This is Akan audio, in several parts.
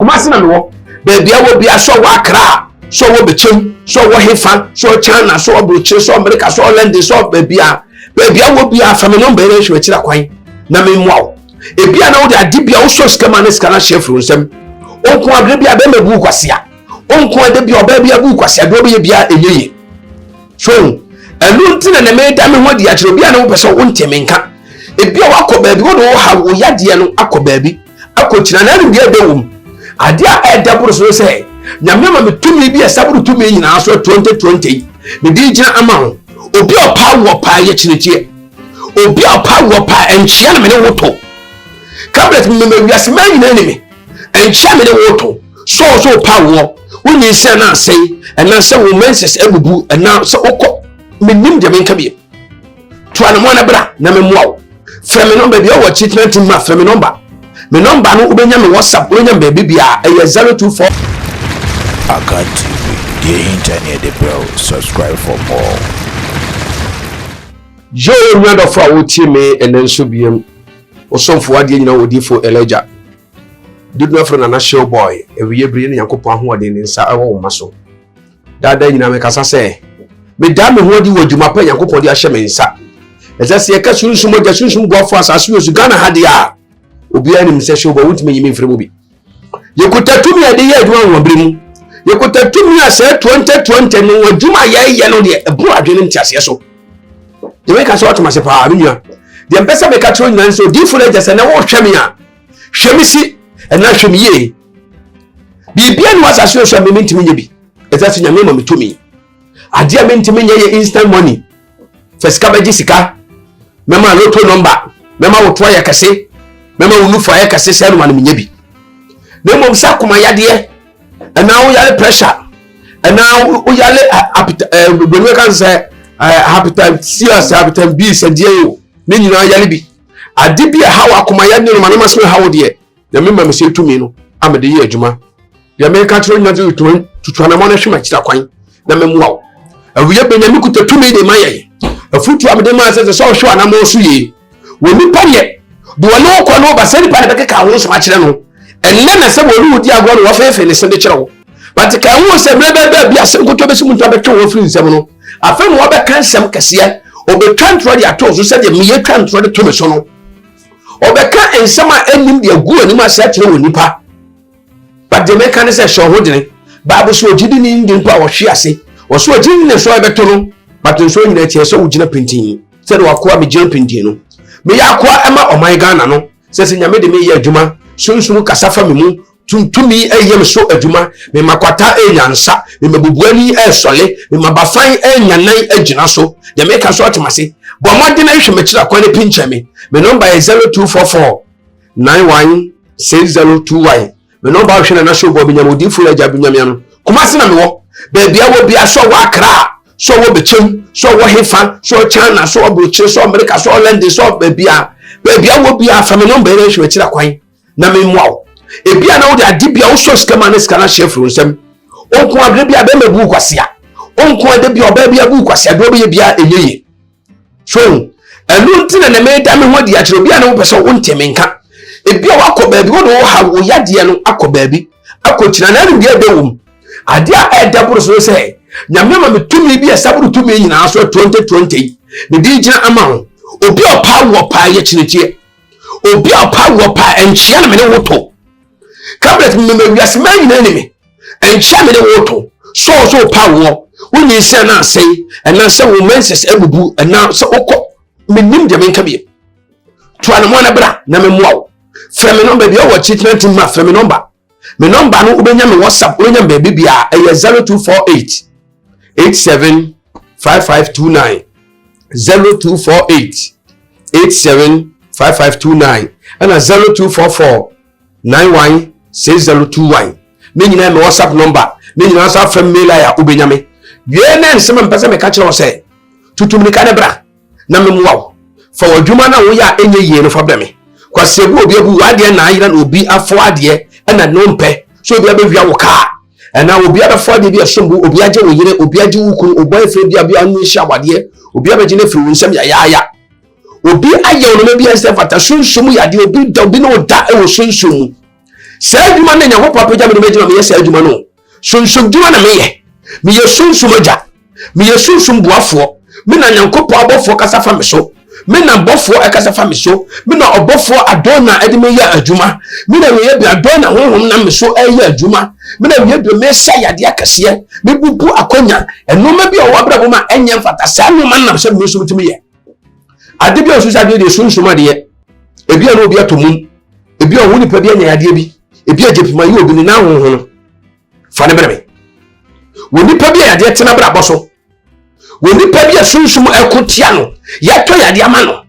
Kumasi na mewo baby awo bia so wa Accra so wo bechem so wo Hefa so China so Broche so America so London so baby awo bia family number e hwe kira kwan na memwa ebia na wo de adibia wo so skema na skana chef nsem onko agre bia be mebu kwasia onko ade bia oba bia bu kwasia do be bia eyeye so elu ntina na me da me ho di akire bia na wo pese wo ntemenka ebia wakọ baabi wo do ha wo yade no akọ baabi akọkyina na ru bia be wo ade a edaburo so se nyame ma metumi bia saburu tumi nyina so 2020 me di gina ama ho obi opa wo pa ye chinetie obi opa wo pa enchia na me ne woto kablet me wiase ma nyina ni me enchia me ne woto so pa wo woni se na sei ena se wo menses ebubu ena se okọ menim de menka bia to anamo na bra na me moa frame number bia wo treatment ma frame number me number no ubenya me WhatsApp ubenya baby bia 024 Aka TV, the internet the bro. Subscribe for more. Yo nyado fa wo tie me enen so biem osomfo ade nyina wodifo Elijah didno afro na show boy ewiye brie ne yakopon ahoɔden ne nsa awo maso dada nyina me kasa se me da me ho di wodwuma pa yakopon di ahye me nsa ezase ye ka sunsun mo ja sunsun bofo asase yosu Ghana hade a obi anim se show boy wutime yimi mfremo bi yekutatumi ade ye adwuma wo mu yekutatumi ase 2020 no wodwuma ye no de ebu adwene ntiase so de we ka so atoma pa abinua de mpesa be ka tro nyina so di fule jese na wo hweme a hwemisi na hwemiye bibia no asase so me ntimi nye bi ezase nyame ma metumi ade a me ntimi nye ye instant money fesika beji sika mema loto number mema wo to ya kase mema wo nufa ya kase se no ma nye bi na mom sa kuma yade na wo yale pressure na wo yale benwe kan se habitat serious habitat B sadie yo ne nyina yale bi ade bi a hawa kuma yade no ma na masme hawo de ya me ma me se tumi no amede ye adwuma ya me ka tro nyina tutuana mo na hwema kira kwan na me muwa awiye benyami kuta tumi de maye afutu amede ma se so hwe ana mo so ye wo nipa ye do no ko no ba se nipa de ka wo so ma kire no enne na se wo ru di agwo no wo fefe ne se de kire wo but ka wo se brebe bia se nkoto be simu nto be twe wo firi nsem no afa no wo be kan sem kase obetwa ntro de ato so se de me twa ntro de to me so no obeka ensem a enim de agu anim ase kire wo nipa but de me kan se hwo hodene baabu so ogidi ni ndi nto a wo hwe ase wo so ogidi ne so be to no but so nyina tie so wo gina pintin se de wakoa be gina pintin no me yakoa ema oman Ghana no se nyame de me ye adwuma sunsun kasafa me mu tuntumi eyem so adwuma me makwata enyansa me mabubuani esole me mabafan enyanan agina so de me ka so atemase bo modde na hwe me kira kwa ne pinche me number is 0244 916021 me number hwe na show bo binyamodi fu aja binyamia no kumasi na me wo baby awo bia so wa Accra so wo bechem so wo Hefa so China so Broche so America so London so baby awo bia family number e hwe kira kwan na memwa ebia na wo de adibia wo so skema na skana chef nsem onko agre bia be mebu kwasia onko ade bia oba bia bu kwasia do be bia eyeye so elu ntina na me da me ho di akire bia na wo pese wo ntemenka ebia wakọ baabi wo do ha wo yade no akọ baabi akọkyina na ru bia be wo ade a edaburo so se nyame ma metumi bia saburu tumi nyina so 2020 me di gina ama ho obi opa wo pa ye chinetie obi opa wo pa enchia na me ne woto kablet me wiase ma nyina ni me enchia me ne woto so pa wo woni se na sei ena se wo menses ebubu ena se okọ menim de menka bia to anamo na bra na me moa frame number bia wo treatment ma frame number me number no ubenya me WhatsApp ubenya baby bia 0248 875529 0248 875529 and 0244 916021 me nyina me WhatsApp number me nyina sa from mail ya ubenya me wie na nsema mpese me ka kire wo se tutumnika ne bra na me muwa fa wadwuma na wo ya enye yie no fa bra me kwasebu obi abu wade na ayira na obi afo ade na no mpe so obi abewia wo ka na obi abefo ade bi asombu obi age wo yire obi age wo kun obo efe bi abi anu hia wade obi abeje ne firi wo nsem ya obi aye ono bi ense fata sunsumu yade obi da obi no da e wo sunsumu Say adwuma na Nyankopɔn apagya me de magina me yɛ say adwuma no. Sunsum dwuma na meyɛ. Meyɛ sunsum agya. Meyɛ sunsum boafoɔ. Me na Nyankopɔn abɔfoɔ kasa fa me so. Me na bɔfoɔ akasa fa me so. Me na ɔbɔfoɔ adɔna ade me yɛ adwuma. Me na yɛ bi adɔna honhom na me so ɛyɛ adwuma. Me na yɛ bi me sa yade akɛseɛ. Me bubu akonya. Enoma bi a wɔ abrabɔ ma ɛnyɛ mfata. Saa noma na me so mutumi yɛ. Ade bi a so sa de sunsum ade. Ebi a no obi atomum. Ebi a wo nipa bi anya ade bi. Ebi a jepima yi obi ni na honhom. Fa ne brɛ me. Wo nipa bi ade tena brabɔ so. Wo nipa bi a sunsum ɛkotia no. Yato yade ama no.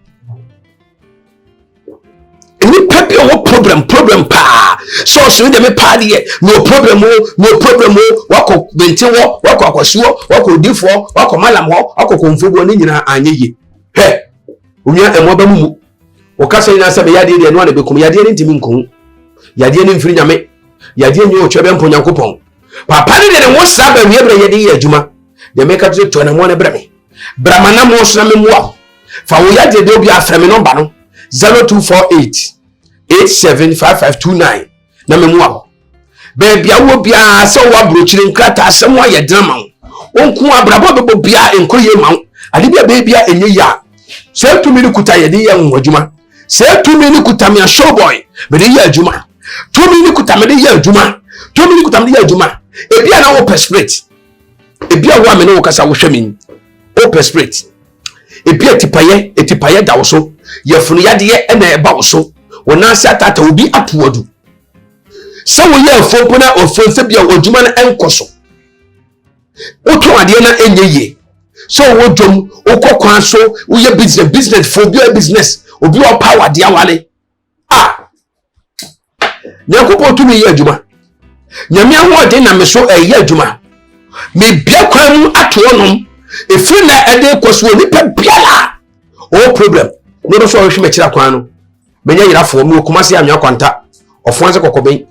Nipa bi a wo problem pa. So de me pa de no problem wako benti wo wako akwasuo wako difo wako malam ho wako konfogo ne nyina anyeye. He. Onua emo ba mu. O kasa ina se be yade de no na be kum yade ne ntimi nkon. Yade ne mfiri nyame. Yade nyi o twebe mpo Nyankopɔn. Papa ne de wo sa ba wie bre yade yɛ adwuma. De me ka to na mo ne bre me. Bramana mo so na me mua. Fa wo yade de obi afrɛ me number no 0248 875529 na me mua. Be bia wo bia se wo abrochire nkrata asɛm wa yɛ drama wo. Onku abrabɔ bebo bia enkoye ma wo. Ade bia be bia enye ya. Se tumi ni kuta yade yɛ nwodwuma. Se tumi ni kuta me show boy me de yɛ adwuma. Tumi ni kuta me de yɛ adwuma. Tumi ni kuta me de yɛ adwuma. E bia na wo perspirate. E bia wo amene wo kasa wo hwemi. O perspirate. E bia etipaye da wo so. Ye funu yade ye na eba wo so. Wona ase atata obi atoadu. Se wo ye afompo na ofense bia odwuma na enkoso. Oto ade na enyeye. So wo dwom, okokwan so, wo ye business for business. Obi o power de awale. Nyankopɔn tumi ye adwuma. Nyame ahode na me so ye adwuma. Me bia kwan mu ato onom. Efiri na ede koso nipa biala. O problem. No do so hwe mekira kwan no. Menya yirafo mu Kumasi anwa kwanta. Ofonse kokoben.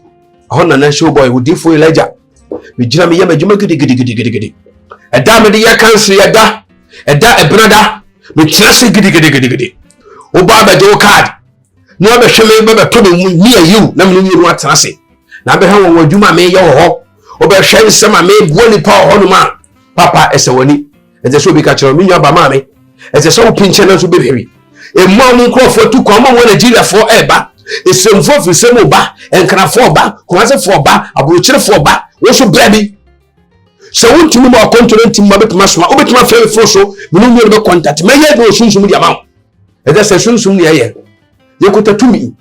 Ho na show boy wo difo Elijah. Me gira me yema dwuma gidi. Eda me de ye kanse eda. Eda ebrada. Me kira se gidi. Wo ba ba de card. No be hwe me be to me ni ayu na me ni no atena se. Na be ha wo adwuma me ye ho. Wo be hwe nsema me buo ni pa ho no ma. Papa esewani. Eze so bi ka kire me nwa ba ma me. Eze so wo pinche na so be hwewi. Emu mu nkrofo tu kwa mo Nigeria for eba. Esemfo fisemo ba, enkrafo ba, Kumasi fo ba, abrochire fo ba. Wo so brabi. Se wontumi ma kontonenti ma betuma soma. Obetuma fe fo so, me no be contact. Me ye do sunsum di ama. Eze se sunsum ne ye. Yekuta tumi.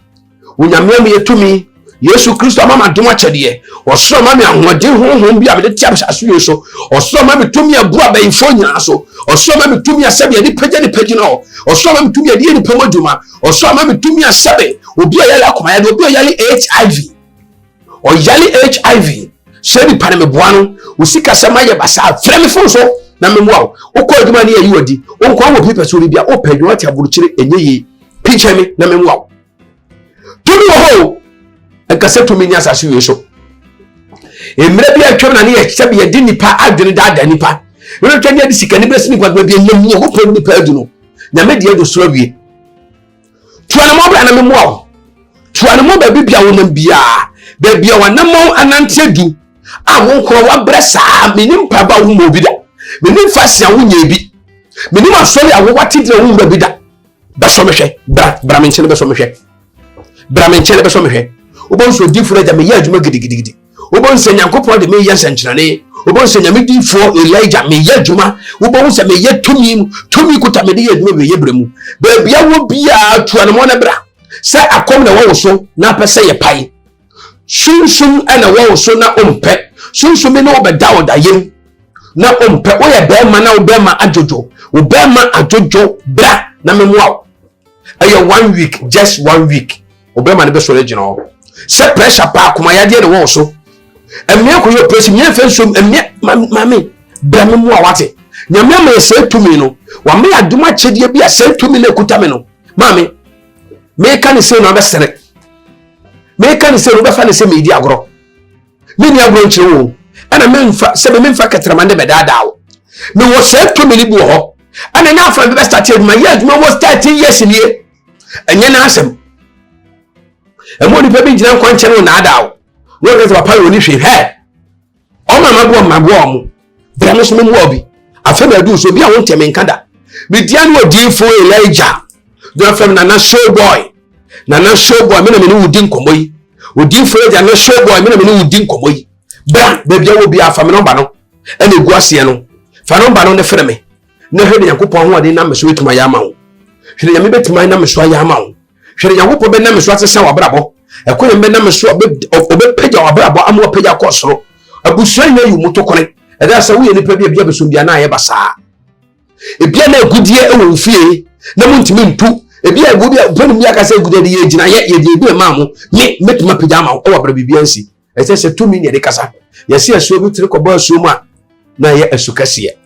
Onyame me yetumi. Yesu Kristo amama dom akyede. Osoro ma me ahoden honhom bi abede tia aso yeso. Osoro ma me tumi aburu abayifo nyina so. Osoro ma me tumi asabe ni pagya no. Osoro ma me tumi ade ni pamadwuma. Osoro ma me tumi asabe obi ayale akoma ya obi ayale HIV. O yale HIV. Shebi pane me boa no. Osika sama ye basa frɛ me fo so na me moa. Okɔ adwuma ne ayi wadi. Onkɔ wo pipa so bia o padwuma tia burukyire enyeye. Piche me na me moa. Tumi wo ho. Enkase tumi ni asase yeso. Emre bia twem na ne ye hye bia di nipa adwene daada nipa. Wele twani adi sika ni bresi ni kwadwa bia nyam wo pɛ nipa adu no. Nyame de ado so awie. Tuane mo bra na me moa. Tuane mo ba bibia wo nam bia. Ba bia wa nam anante adu. A wo kro wa bresa menim pa ba wo mo bi da. Menim fasi a wo nya bi. Menim asori a wo watidre wo bi da. Ba so mehwe. Bra me nche be so mehwe. Bra me nche be so mehwe. Obon so difura ja me ya adwuma gidi. Obon se Nyankopɔn de me ya sankyerane. Obon se nyame difo Elijah me ya adwuma. Obon se me ya tumi kuta me de ya adwuma be ye bremu. Ba bia wo bia tuane mo na bra. Se akom na wo so na pese ye pai. Sunsum ana wo so na ompe. Sunsum me na obeda odayem. Na ompe wo ye be ma na obema ajojo. Obema ajojo bra na me moa. Aye 1 week, just 1 week. Obema ne be so regional. Se pressure pa kuma ya de wo so. Emia ko yo pressure mia fensum emia mami bra me moa wate. Nyame ma se tumi no. Wa me aduma chedie bia se tumi na kuta me no. Mami me kan se no abesere. Me kan se no be fa ne se me di agro. Me ni agro nchire wo. Ana me mfa se me mfa ketramande be daada wo. Me wo se tumi ni bu ho. Ana na afa be start ma ya aduma wo start years ni. Enye na asem. Emo ni pe bi njina kwanche no na ada wo. no get papa you ni hwe he o ma bo omo bra me so me mu obi afa na du so bi a won teme nkada me dia no odifo Elijah do afem na show boy me na me ni wudi nkomo yi odifo Elijah na show boy me na me ni wudi nkomo yi bra ba bia wo bi afa me number no ene gu ase no fa number no ne fere me na hwe de Yakopon ho ade na me so wetuma ya ma wo hwe de me betima na me so ya ma wo hwe de Yakopon be na me so atese wa brabo ekoye me na me so obe pagya wa brabo amo pagya ko soro abusuan na yu mutokore eda sa wo ye nipa bia beso bia na ye basa ebia na agudie e wo fie na muntimi ntu ebia agudie bonu bia ka sa agudie de ye gina ye de ebi ma mo ye metuma pagya ma wo wa bra bibia nsi ese 2 million de kasa ye se aso bi tire ko ba aso mu a na ye asukase ye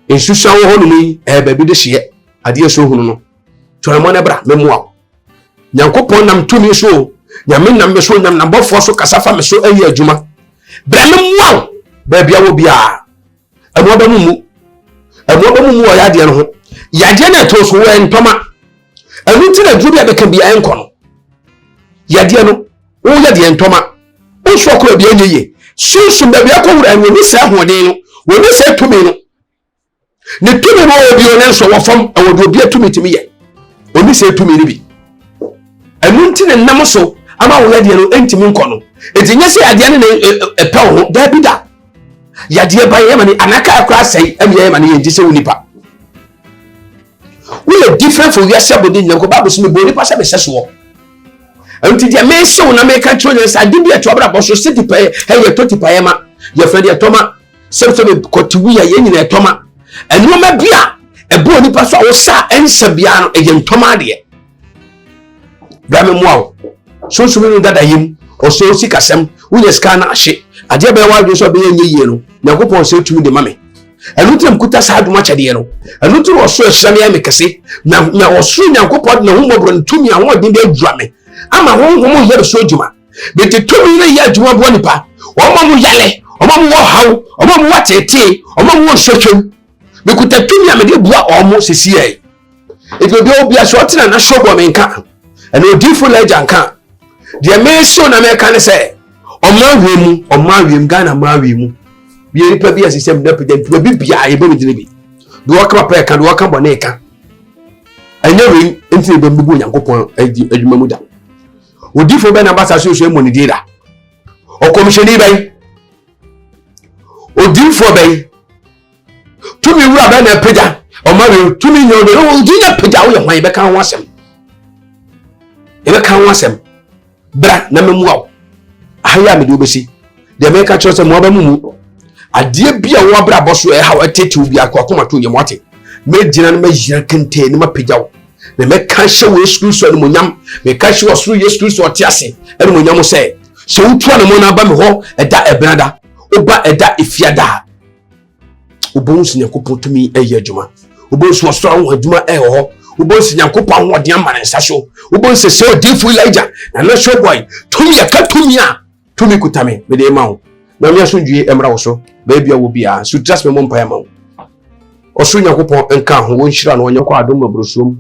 ensusa wo ho no ni ba bi de hye ade aso hunu no toramo na bra memua Yakopon nam tumi so nyame nam me so nyam na bofo so kasafa me so ayi adwuma bra memua ba bia wo bia amo ba mu o yade no ho yade na to so wo entoma anu ti na duru bia be ka bia enko no yade no wo yade entoma wo so ko bia nyeye sunsun ba bia ko wura anu ni sa hoden no wo ni sa tumi no ne tumi no obi o ne so wo fam awodo bia tumi timi ye oni sa tumi ni bi anu ti ne nam so ama wo yade no entimi nko no etinye se yade ne epe ho da bi da yade ba ye mani anaka akra sai am ye mani ye se wonipa we are different from yourself body nyanko Bible so me boni pa se be seso anti dia me se wona me ka tro sa de bia to abra bo so seti pa he ye to tipa ye ma ye fredi e toma se be kotiwu ya ye nyina e toma enu ma bia e bo nipa so wo sa ensa bia no e ye ntoma de bra me muawo so so me dada yim o so si kasem unye ska na ahye ade be wa dwo so be ye yie no Yakopon se tumi de mame enu tram kuta sa aduma kyade no enu tro o so ehira me kese na o so Yakopon na hu mobro ntumi a ho de be adua me ama ho yere so adwuma be te tumi na ye adwuma bo nipa o ma mu yale o ma mu wo haw o ma mu watete o ma mu wo hwetwem be kuta tumi a me de bua o mo sisi ai e de obi a so tena na shobo me nka enu odifo Elijah nka de me so na me ka ne se o ma wiem Ghana ma wiem bi nipa bi asisem na president bi bia e be medine bi do waka pa ka do waka bone ka anya wi enti be mbubu Yakopon adwuma mu da odifo be na basa so emo ni dira o commissioni bai odifo bai tumi wura ba na peda o ma wi tumi nyo do o dinya peda wo ye hwan be kan ho asem e be kan ho asem bra na memua ahaya me do besi de me ka cho se mo ba mu ade bia wo abra boso e ha watete obi akoma to yemwate me gina na mayira kente ni mapegyawo na me ka hye wo school so no monyam me ka hye wo so ye school so otiase ene monyam se wutu na mo na ba me ho eda ebrada oba eda efiada obonsu Yakopon tumi eye adwuma obonsu so ho adwuma e ho obonsu Yakopon ho de amane nsaso obonsu se odifo Elijah na show boy tumi ya ka tumi a tumi kutame me de ma ho na me asundue emra wo so baby wo bia so trust me mo mpa ma wo oso Yakopon enka ho wo nhira no onyeko adom mabrosom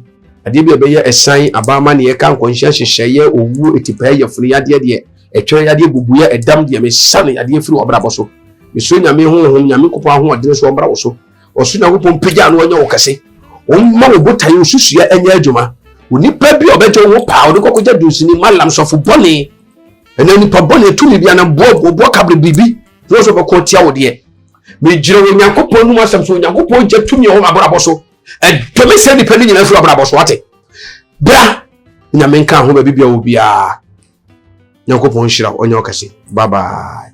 ade bia be ye esan abama ne ye kan konhia hyehye owu etipa ye funu yade de etwe yade bubuya edam de me sane yade firi obrabo so me so nyame ho nyame Kopon ho ade so obrabo so oso Yakopon pegya no onye wo kase o ma wo botaye osusua anya adwuma onipa bi obeje wo pa o de kokogya dusini malam sofo bone ene nipa bone tumi bia na bo kabre bibi no so ko tia wo de me jire wo Yakopon no asem so Yakopon je tumi ho abrabo so to me se nipa ni nyina firi abrabo so ate bra nyame nka ho ba bibia wo bia Yakopon hira onye okase bye bye.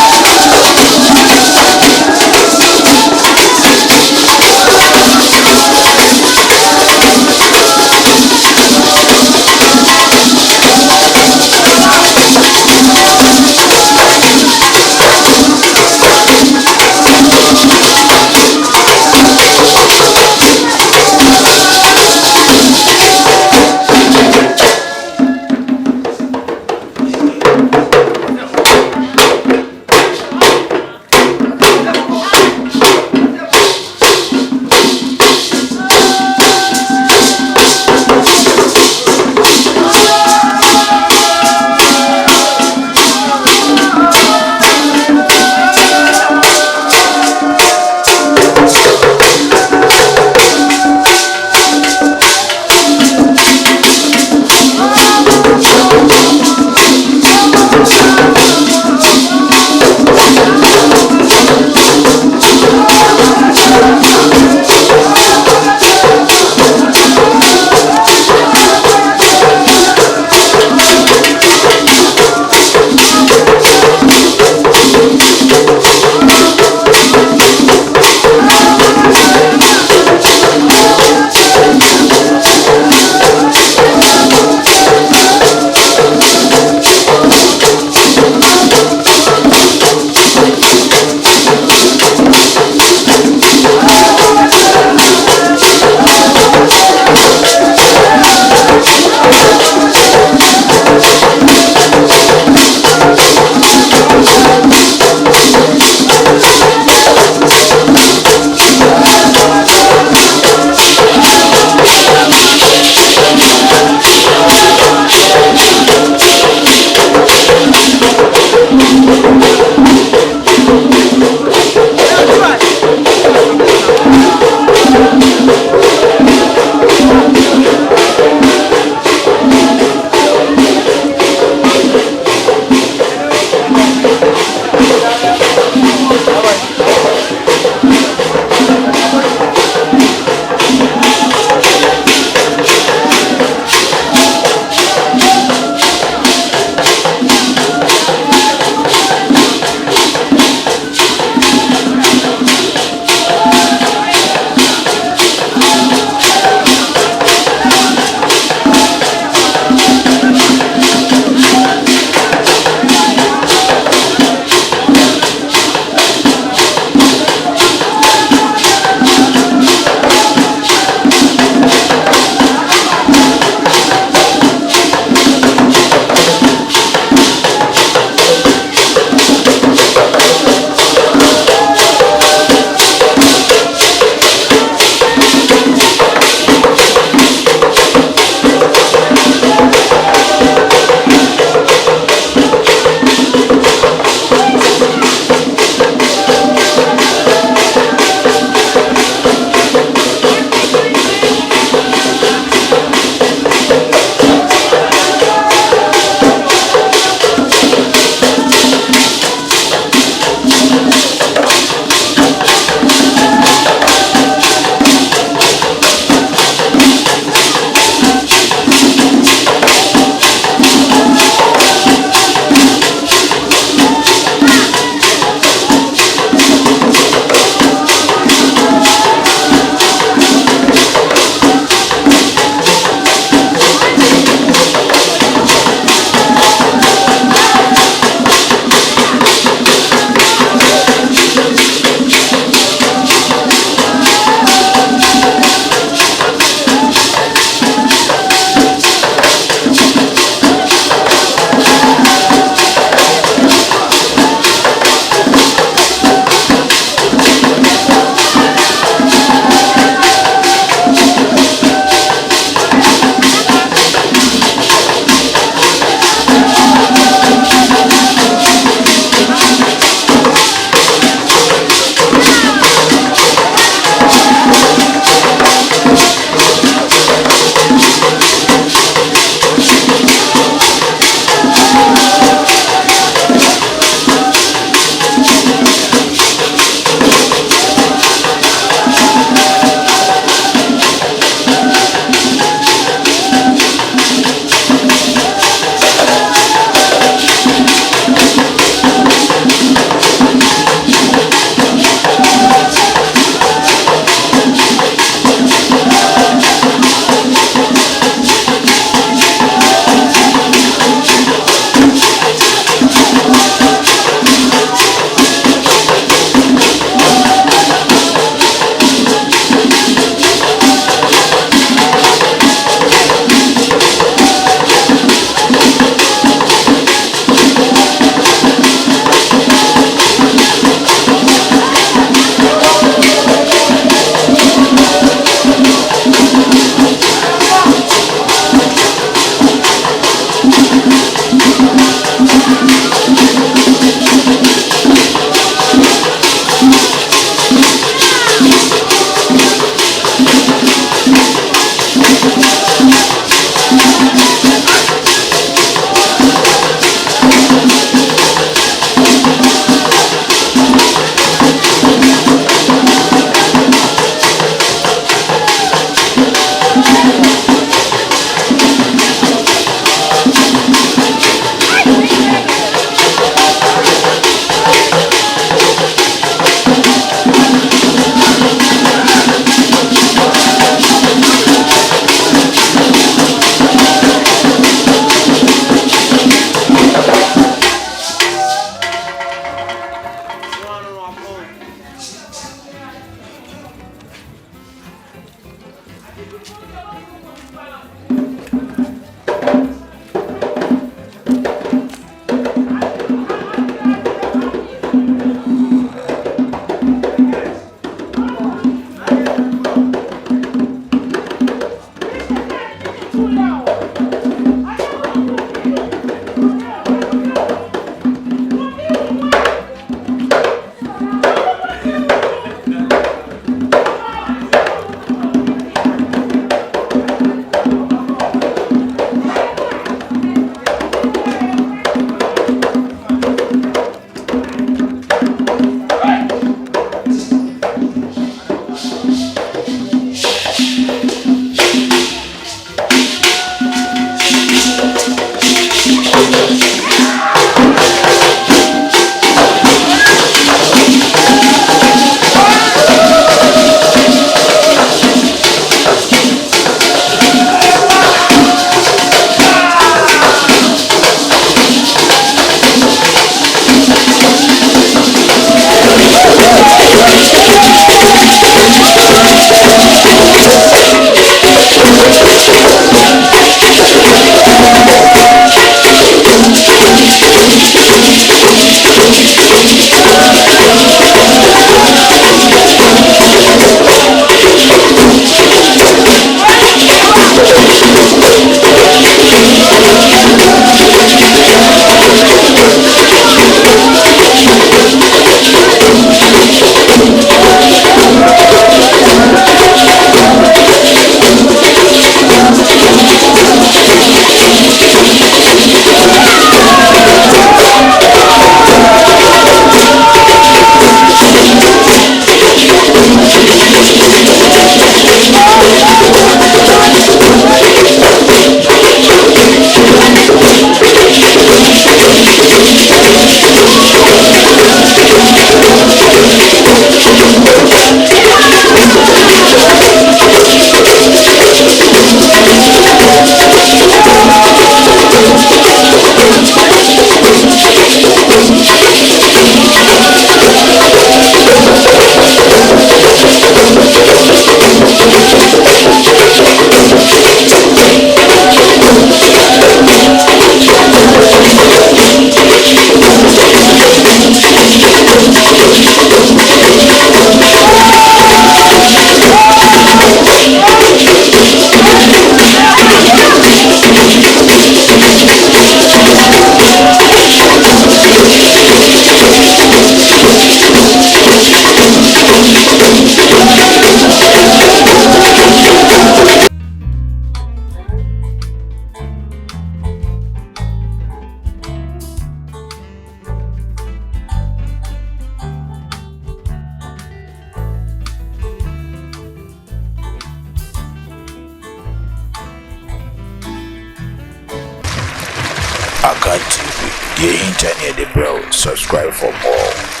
Akan TV, the internet, the bro. Subscribe for more.